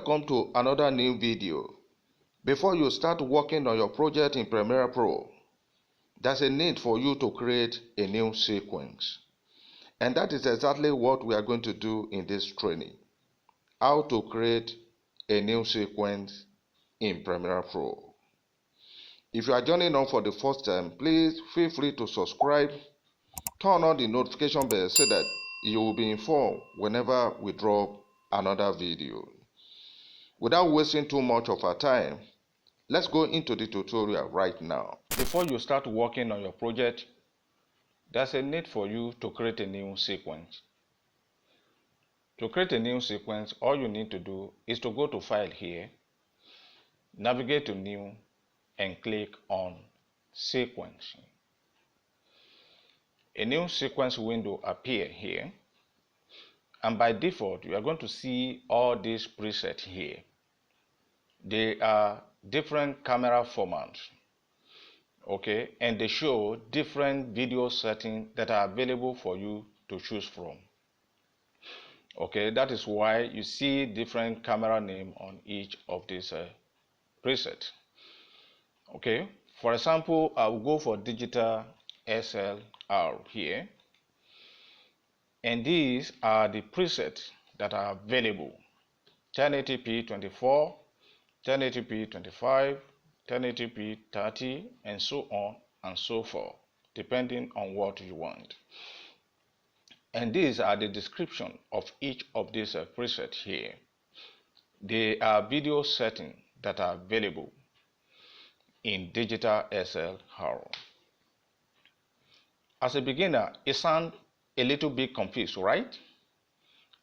Welcome to another new video. Before you start working on your project in Premiere Pro, there's a need for you to create a new sequence. And that is exactly what we are going to do in this training. How to create a new sequence in Premiere Pro. If you are joining on for the first time, please feel free to subscribe, turn on the notification bell so that you will be informed whenever we drop another video. Without wasting too much of our time, let's go into the tutorial right now. Before you start working on your project, there's a need for you to create a new sequence. To create a new sequence, all you need to do is to go to File here, navigate to New, and click on Sequence. A new sequence window appears here, and by default you are going to see all these presets here. They are different camera formats, okay, and they show different video settings that are available for you to choose from. Okay, that is why you see different camera name on each of these presets. Okay, for example, I will go for digital SLR here, and these are the presets that are available: 1080p 24, 1080p 25, 1080p 30, and so on and so forth, depending on what you want. And these are the description of each of these presets here. They are video settings that are available in digital SLR. As a beginner, it sounds a little bit confused, right?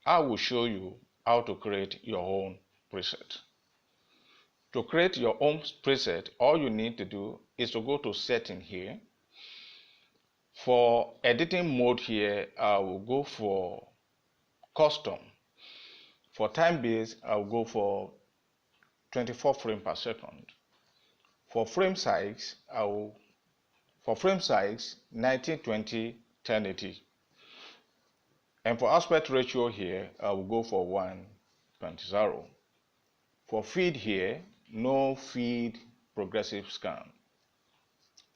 I will show you how to create your own preset. To create your own preset, all you need to do is to go to Setting here. For editing mode here, I will go for Custom. For time base, I will go for 24 frames per second. For frame size, 1920 1080. And for aspect ratio here, I will go for 1:0. For feed here, no feed progressive scan.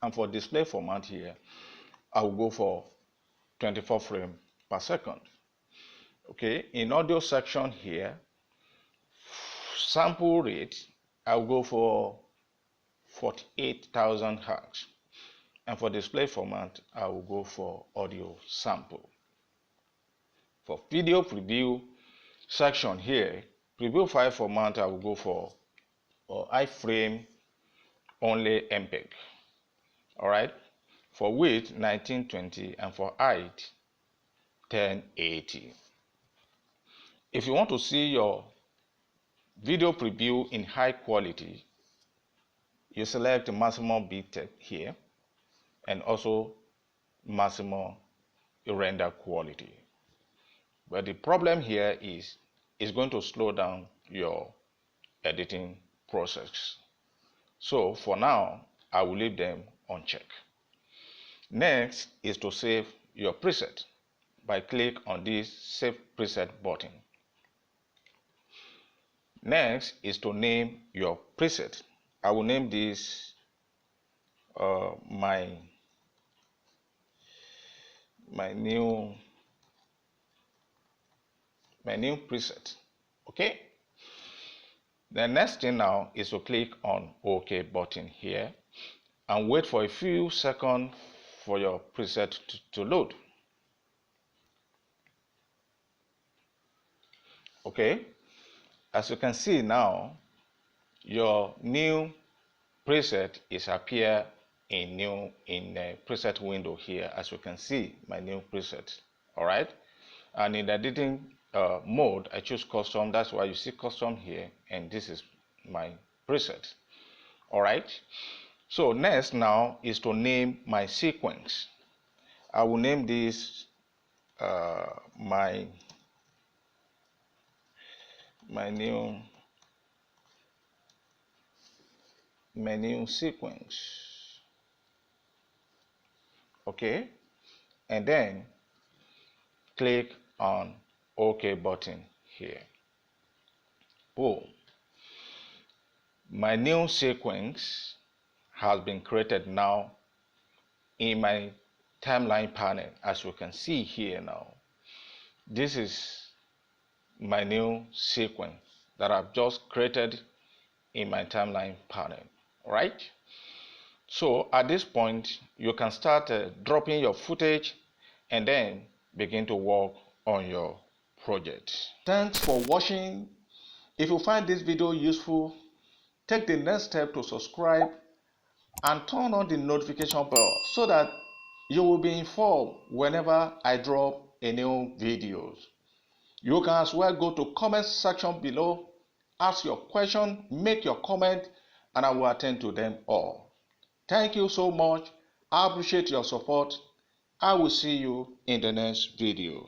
And for display format here, I will go for 24 frames per second. Okay, in audio section here, sample rate, I will go for 48,000 Hz. And for display format, I will go for audio sample. For video preview section here, preview file format, I will go for iframe only MPEG. Alright, for width 1920 and for height 1080. If you want to see your video preview in high quality, you select maximum bitrate here and also maximum render quality. But the problem here is it's going to slow down your editing process. So for now, I will leave them on check. Next is to save your preset by click on this Save Preset button. Next is to name your preset. I will name this my new preset. Okay. The next thing now is to click on OK button here and wait for a few seconds for your preset to load. Okay, as you can see now, your new preset is appear in the preset window here. As you can see, my new preset. All right, and in the editing mode, I choose custom. That's why you see custom here, and this is my preset. All right. So next now is to name my sequence. I will name this my new sequence. Okay, and then click on OK button here. Boom. My new sequence has been created now in my timeline panel, as you can see here now. This is my new sequence that I've just created in my timeline panel, right? So at this point, you can start dropping your footage and then begin to work on your project. Thanks for watching. If you find this video useful, take the next step to subscribe and turn on the notification bell so that you will be informed whenever I drop a new video. You can as well go to comment section below, ask your question, make your comment, and I will attend to them all. Thank you so much. I appreciate your support. I will see you in the next video.